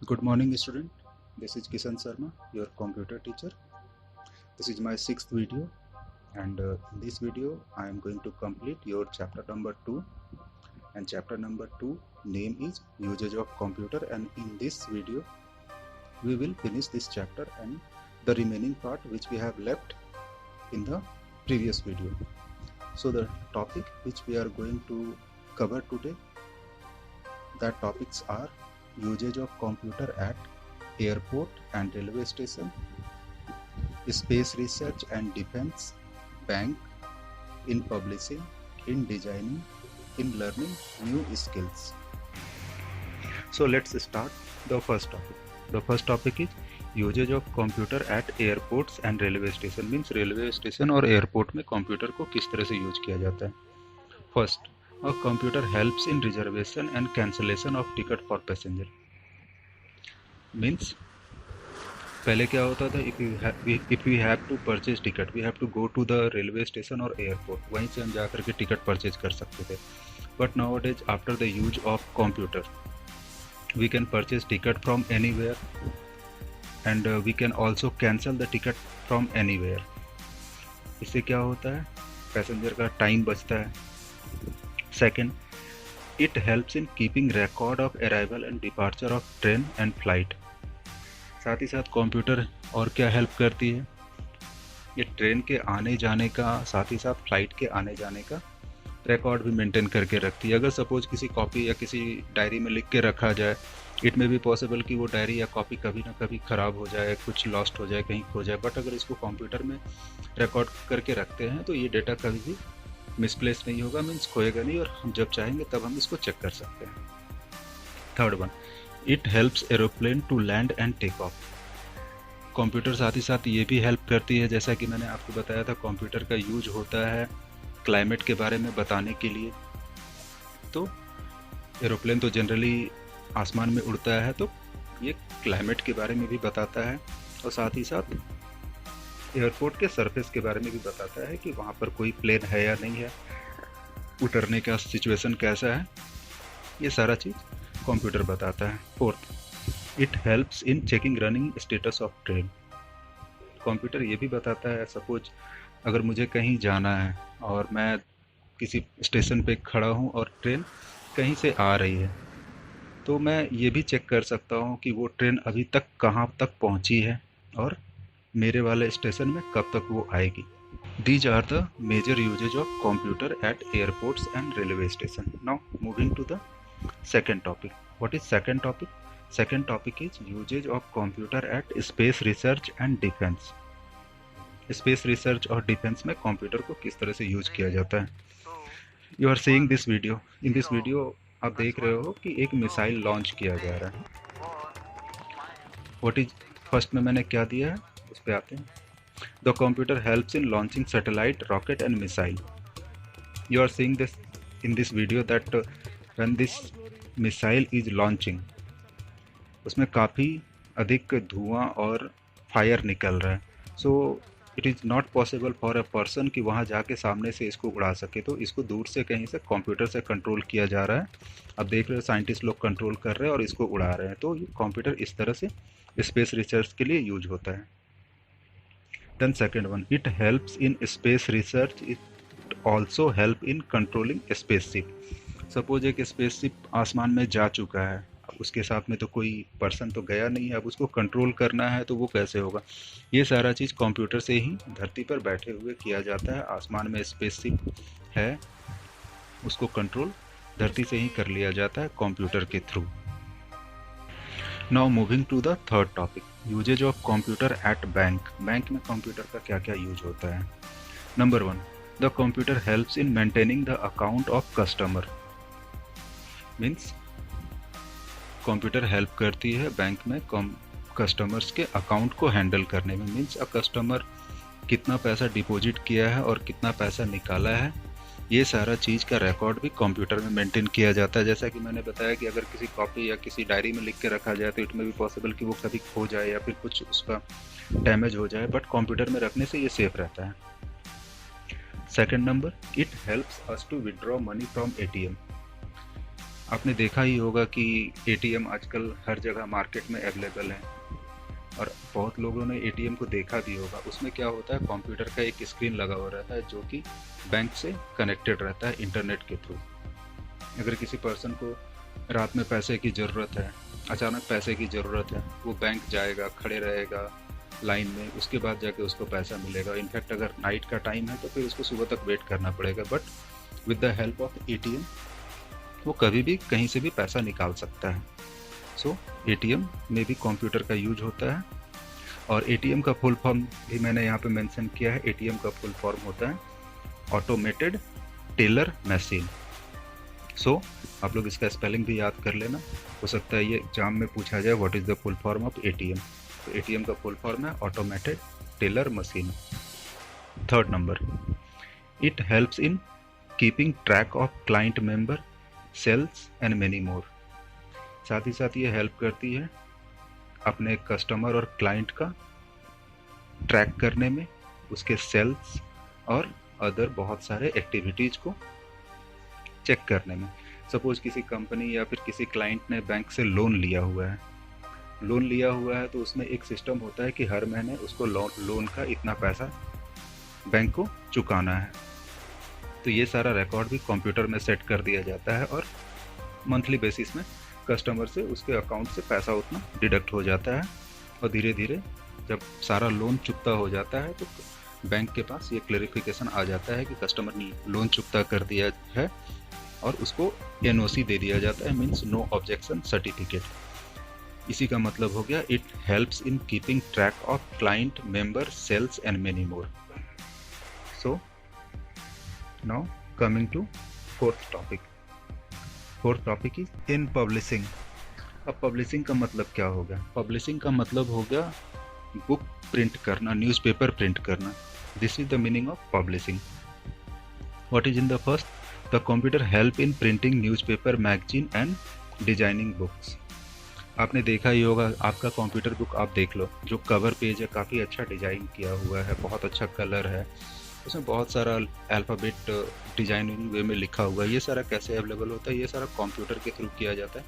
Good morning, student. This is Kisan Sharma, your computer teacher. This is my 6th video, and in this video, I am going to complete your chapter number 2. And chapter number 2 name is Usage of Computer. And in this video, we will finish this chapter and the remaining part which we have left in the previous video. So the topic which we are going to cover today, that topics are usage of computer at airport and railway station, space research and defense, bank, in publishing, in designing, in learning new skills. So let's start the first topic. The first topic is usage of computer at airports and railway station. Means railway station और airport में computer को किस तरह से use किया जाता है. First, a computer helps in reservation and cancellation of ticket for passenger. Means पहले क्या होता था, if we have to purchase ticket, we have to go to the railway station or airport. वहीं से हम जा करके टिकट परचेज कर सकते थे. But nowadays, after the use of computer, we can purchase ticket from anywhere, and we can also cancel the ticket from anywhere. इससे क्या होता है, पैसेंजर का टाइम बचता है. Second, it helps in keeping record of arrival and departure of train and flight. साथ ही साथ कंप्यूटर और क्या हेल्प करती है, ये ट्रेन के आने जाने का, साथ ही साथ फ्लाइट के आने जाने का रिकॉर्ड भी मेंटेन करके रखती है. अगर सपोज किसी कॉपी या किसी डायरी में लिख के रखा जाए, इट में भी पॉसिबल कि वो डायरी या कॉपी कभी ना कभी ख़राब हो जाए, कुछ लॉस्ट हो जाए, कहीं खो जाए. बट अगर इसको कंप्यूटर में रिकॉर्ड करके रखते हैं तो ये डेटा कभी भी मिसप्लेस नहीं होगा, मीन्स खोएगा नहीं, और हम जब चाहेंगे तब हम इसको चेक कर सकते हैं. Third one, it helps aeroplane to land and take off. Computer साथ ही साथ ये भी हेल्प करती है, जैसा कि मैंने आपको बताया था, कंप्यूटर का यूज होता है क्लाइमेट के बारे में बताने के लिए. तो एरोप्लेन तो जनरली आसमान में उड़ता है, तो ये क्लाइमेट के बारे में भी बताता है, और साथ ही साथ एयरपोर्ट के सरफेस के बारे में भी बताता है कि वहाँ पर कोई प्लेन है या नहीं है, उतरने का सिचुएशन कैसा है, ये सारा चीज़ कंप्यूटर बताता है. Fourth, it helps in checking running status of train. Computer ये भी बताता है, सपोज अगर मुझे कहीं जाना है और मैं किसी स्टेशन पे खड़ा हूँ और ट्रेन कहीं से आ रही है, तो मैं ये भी चेक कर सकता हूँ कि वो ट्रेन अभी तक कहाँ तक पहुँची है और मेरे वाले स्टेशन में कब तक वो आएगी. These are the major usage of computer at airports and railway station. Now moving to the second topic. What is second topic? Second topic is usage of computer at space research and defense. Space research और defense में computer को किस तरह से use किया जाता है. You are seeing this video. In this video आप देख रहे हो कि एक मिसाइल लॉन्च किया जा रहा है. What is फर्स्ट में मैंने क्या दिया है उस पर आते हैं. The computer helps in launching satellite, rocket and missile. You are seeing this in this video that when this missile is launching, उसमें काफ़ी अधिक धुआं और फायर निकल रहा है. So it is not possible for a person कि वहाँ जाके सामने से इसको उड़ा सके, तो इसको दूर से कहीं से कंप्यूटर से कंट्रोल किया जा रहा है. अब देख रहे हो साइंटिस्ट लोग कंट्रोल कर रहे हैं और इसको उड़ा रहे हैं. तो ये कंप्यूटर इस तरह से स्पेस रिसर्च के लिए यूज होता है. Then second one, it helps in space research. It also help in controlling spaceship. Suppose एक spaceship आसमान में जा चुका है, अब उसके साथ में तो कोई पर्सन तो गया नहीं है, अब उसको कंट्रोल करना है तो वो कैसे होगा. ये सारा चीज़ कंप्यूटर से ही धरती पर बैठे हुए किया जाता है. आसमान में स्पेसशिप है, उसको कंट्रोल धरती से ही कर लिया जाता है कंप्यूटर के थ्रू. Now moving to the third topic, usages of computer at bank. Bank में कंप्यूटर का क्या क्या यूज होता है. Number one, the computer helps in maintaining the account of customer. Means computer help करती है बैंक में कस्टमर्स के अकाउंट को हैंडल करने में. मीन्स अ कस्टमर कितना पैसा डिपॉजिट किया है और कितना पैसा निकाला है, ये सारा चीज़ का रिकॉर्ड भी कंप्यूटर में मेंटेन किया जाता है. जैसा कि मैंने बताया कि अगर किसी कॉपी या किसी डायरी में लिख के रखा जाए तो इसमें भी पॉसिबल कि वो कभी खो जाए या फिर कुछ उसका डैमेज हो जाए, बट कंप्यूटर में रखने से ये सेफ रहता है. Second number, it helps us to withdraw money from ATM. आपने देखा ही होगा कि एटीएम आजकल हर जगह मार्केट में अवेलेबल है, और बहुत लोगों ने एटीएम को देखा भी होगा। उसमें क्या होता है, कंप्यूटर का एक स्क्रीन लगा हुआ रहता है जो कि बैंक से कनेक्टेड रहता है इंटरनेट के थ्रू। अगर किसी पर्सन को रात में पैसे की ज़रूरत है, अचानक पैसे की ज़रूरत है, वो बैंक जाएगा, खड़े रहेगा लाइन में, उसके बाद जाके उसको पैसा मिलेगा। इनफैक्ट अगर नाइट का टाइम है तो फिर उसको सुबह तक वेट करना पड़ेगा, but with the help of ATM वो कभी भी कहीं से भी पैसा निकाल सकता है। सो एटीएम में भी कंप्यूटर का यूज होता है। और एटीएम का फुल फॉर्म भी मैंने यहाँ पे मेंशन किया है। एटीएम का फुल फॉर्म होता है ऑटोमेटेड टेलर मशीन। सो आप लोग इसका स्पेलिंग भी याद कर लेना, हो सकता है ये एग्जाम में पूछा जाए what is the full form of ATM. तो एटीएम का फुल फॉर्म है automated teller machine. Third number, it helps in keeping track of client member, sales and many more. साथ ही साथ ये हेल्प करती है अपने कस्टमर और क्लाइंट का ट्रैक करने में, उसके सेल्स और अदर बहुत सारे एक्टिविटीज़ को चेक करने में। सपोज किसी कंपनी या फिर किसी क्लाइंट ने बैंक से लोन लिया हुआ है, तो उसमें एक सिस्टम होता है कि हर महीने उसको लोन का इतना पैसा बैंक को चुकाना है। तो ये सारा रिकॉर्ड भी कंप्यूटर में सेट कर दिया जाता है और मंथली बेसिस में कस्टमर से उसके अकाउंट से पैसा उतना डिडक्ट हो जाता है। और धीरे धीरे जब सारा लोन चुकता हो जाता है तो बैंक के पास ये क्लेरिफिकेशन आ जाता है कि कस्टमर ने लोन चुकता कर दिया है और उसको एनओसी दे दिया जाता है, मीन्स नो ऑब्जेक्शन सर्टिफिकेट। इसी का मतलब हो गया it helps in keeping track of client member, sales and many more. So now coming to fourth topic is in publishing. अब पब्लिशिंग का मतलब क्या हो गया? पब्लिशिंग का मतलब हो गया बुक प्रिंट करना, न्यूज़पेपर प्रिंट करना। This is the meaning of publishing. What is in the first? The computer help in printing newspaper, magazine and designing books. आपने देखा ही होगा, आपका कंप्यूटर बुक आप देख लो, जो कवर पेज है काफ़ी अच्छा डिजाइन किया हुआ है, बहुत अच्छा कलर है, उसमें बहुत सारा अल्फ़ाबेट डिजाइनिंग वे में लिखा हुआ है। ये सारा कैसे अवेलेबल होता है? ये सारा कंप्यूटर के थ्रू किया जाता है।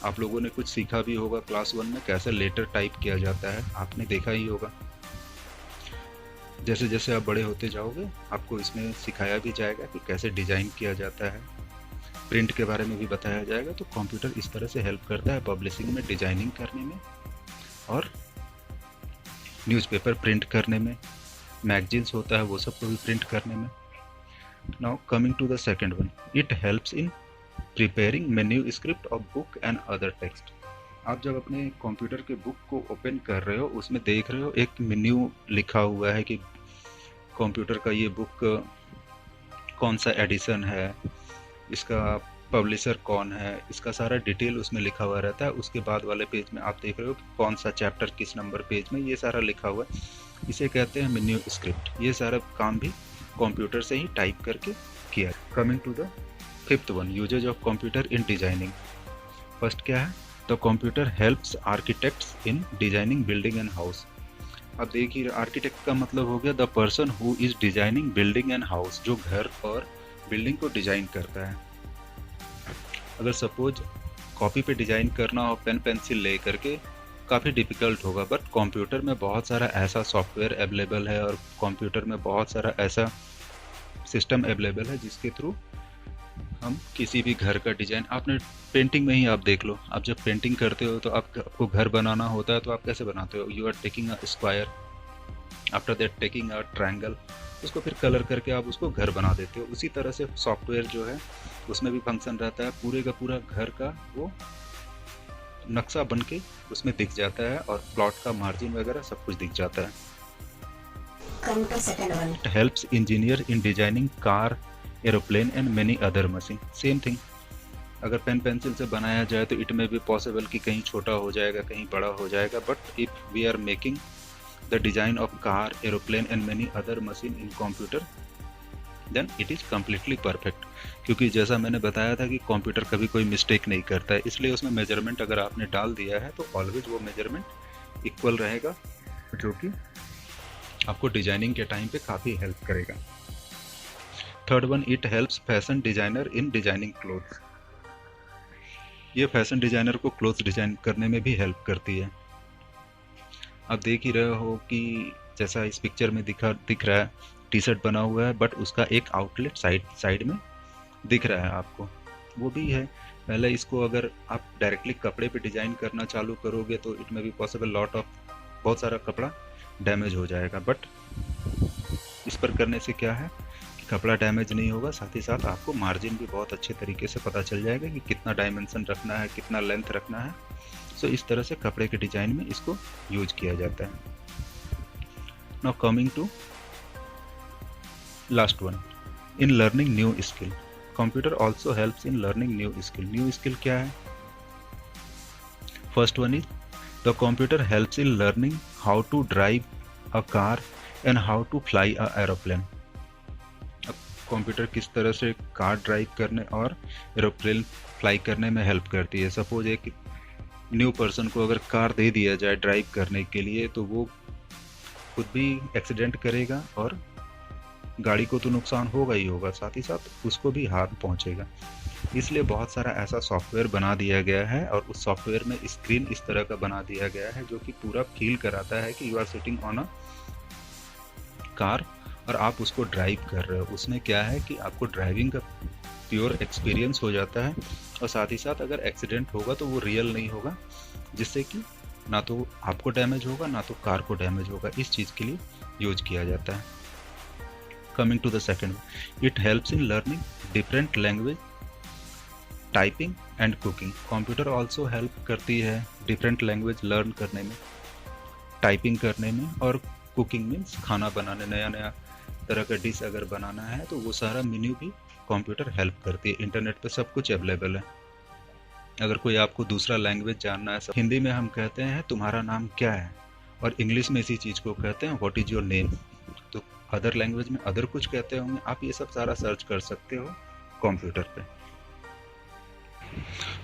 आप लोगों ने कुछ सीखा भी होगा क्लास 1 में, कैसे लेटर टाइप किया जाता है, आपने देखा ही होगा। जैसे जैसे आप बड़े होते जाओगे आपको इसमें सिखाया भी जाएगा कि कैसे डिज़ाइन किया जाता है, प्रिंट के बारे में भी बताया जाएगा। तो कंप्यूटर इस तरह से हेल्प करता है पब्लिशिंग में, डिजाइनिंग करने में और न्यूज़पेपर प्रिंट करने में, मैगजीन्स होता है वो सब को भी प्रिंट करने में। Now coming to the second one, it helps in preparing manuscript of book and other text. आप जब अपने कंप्यूटर के बुक को ओपन कर रहे हो, उसमें देख रहे हो एक मेन्यू लिखा हुआ है कि कंप्यूटर का ये बुक कौन सा एडिशन है, इसका पब्लिशर कौन है, इसका सारा डिटेल उसमें लिखा हुआ रहता है। उसके बाद वाले पेज में आप देख रहे हो कि कौन सा चैप्टर किस नंबर पेज में, ये सारा लिखा हुआ है। इसे कहते हैं मेन्यू स्क्रिप्ट। ये सारा काम भी कंप्यूटर से ही टाइप करके किया। Coming to the fifth one, usages of computer in designing. First क्या है? The computer helps architects in designing building and house. अब देखिए, आर्किटेक्ट का मतलब हो गया the person who is designing building and house, जो घर और बिल्डिंग को डिजाइन करता है। अगर सपोज कॉपी पे डिजाइन करना हो पेन पेंसिल ले करके, काफ़ी डिफ़िकल्ट होगा, बट कंप्यूटर में बहुत सारा ऐसा सॉफ्टवेयर अवेलेबल है और कंप्यूटर में बहुत सारा ऐसा सिस्टम अवेलेबल है जिसके थ्रू हम किसी भी घर का डिज़ाइन, आपने पेंटिंग में ही आप देख लो, आप जब पेंटिंग करते हो तो आपको घर बनाना होता है तो आप कैसे बनाते हो? You are taking a square, after that taking a triangle, उसको फिर कलर करके आप उसको घर बना देते हो। उसी तरह से सॉफ्टवेयर जो है उसमें भी फंक्शन रहता है, पूरे का पूरा घर का वो नक्शा बन के उसमें दिख जाता है और प्लॉट का मार्जिन वगैरह सब कुछ दिख जाता है। It helps engineer in designing car, aeroplane and many other machine. Same thing, अगर पेन पेंसिल से बनाया जाए तो इट में भी पॉसिबल कि कहीं छोटा हो जाएगा, कहीं बड़ा हो जाएगा, but if we are making the design of car, aeroplane and many other machine in computer, then it is completely perfect. क्योंकि जैसा मैंने बताया था कि कंप्यूटर कभी कोई मिस्टेक नहीं करता है, इसलिए उसमें मेजरमेंट अगर आपने डाल दिया है तो ऑलवेज वो मेजरमेंट इक्वल रहेगा, जो कि आपको डिजाइनिंग के टाइम पे काफ़ी हेल्प करेगा। Third one, it helps fashion designer in designing clothes. ये फैशन डिज़ाइनर को क्लोथ्स डिज़ाइन करने में भी हेल्प करती है। आप देख ही रहे हो कि जैसा इस पिक्चर में दिख रहा है, टी शर्ट बना हुआ है, बट उसका एक आउटलेट साइड में दिख रहा है आपको, वो भी है। पहले इसको अगर आप डायरेक्टली कपड़े पे डिज़ाइन करना चालू करोगे तो इट में भी पॉसिबल बहुत सारा कपड़ा डैमेज हो जाएगा, बट इस पर करने से क्या है कि कपड़ा डैमेज नहीं होगा, साथ ही साथ आपको मार्जिन भी बहुत अच्छे तरीके से पता चल जाएगा कि कितना डायमेंशन रखना है, कितना लेंथ रखना है। सो इस तरह से कपड़े के डिज़ाइन में इसको यूज किया जाता है। Now coming to last one, in learning new skill, computer also helps in learning new skill. New skill क्या है? First one is the computer helps in learning how to drive a car and how to fly a aeroplane. Computer किस तरह से car drive करने और aeroplane fly करने में help करती है। सपोज एक न्यू पर्सन को अगर कार दे दिया जाए ड्राइव करने के लिए, तो वो खुद भी एक्सीडेंट करेगा और गाड़ी को तो नुकसान होगा ही होगा, साथ ही साथ उसको भी हार्म पहुंचेगा। इसलिए बहुत सारा ऐसा सॉफ्टवेयर बना दिया गया है, और उस सॉफ्टवेयर में स्क्रीन इस तरह का बना दिया गया है जो कि पूरा फील कराता है कि you are sitting on a car और आप उसको ड्राइव कर रहे हो। उसमें क्या है कि आपको ड्राइविंग का प्योर एक्सपीरियंस हो जाता है, और साथ ही साथ अगर एक्सीडेंट होगा तो वो रियल नहीं होगा, जिससे कि ना तो आपको डैमेज होगा ना तो कार को डैमेज होगा। इस चीज़ के लिए यूज किया जाता है। Coming to the second, it helps in learning different language, typing and cooking. Computer also help करती है डिफरेंट लैंग्वेज लर्न करने में, टाइपिंग करने में, और कुकिंग मीन्स खाना बनाने, नया नया तरह का डिश अगर बनाना है तो वो सारा मेन्यू भी कंप्यूटर हेल्प करती है। इंटरनेट पे सब कुछ अवेलेबल है। अगर कोई आपको दूसरा लैंग्वेज जानना है, हिंदी में हम कहते हैं तुम्हारा नाम क्या है, और इंग्लिश में इसी चीज़ को कहते हैं व्हाट इज योर नेम। तो अदर लैंग्वेज में अदर कुछ कहते होंगे, आप ये सब सारा सर्च कर सकते हो कंप्यूटर पे।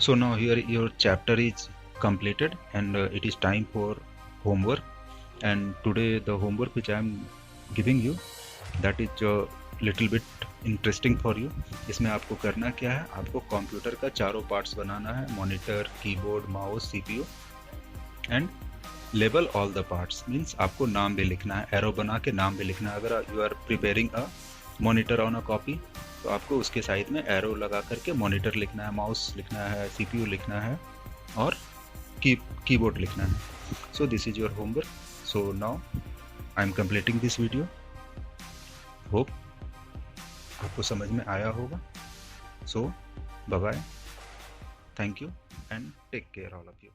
So now here your chapter is completed and it is time for homework, and today the homework which I am giving you, that is little bit interesting for you। इसमें आपको करना क्या है, आपको कंप्यूटर का चारों parts बनाना है, monitor, keyboard, mouse, CPU, and label all the parts means आपको नाम भी लिखना है, एरो बना के नाम भी लिखना है। अगर you are preparing a monitor on a copy तो आपको उसके साइड में एरो लगा करके मॉनिटर लिखना है, माउस लिखना है, सीपीयू लिखना है, और कीबोर्ड लिखना है। So this is your homework. So now I am completing this video. Hope आपको समझ में आया होगा। So bye bye, thank you and take care all of you.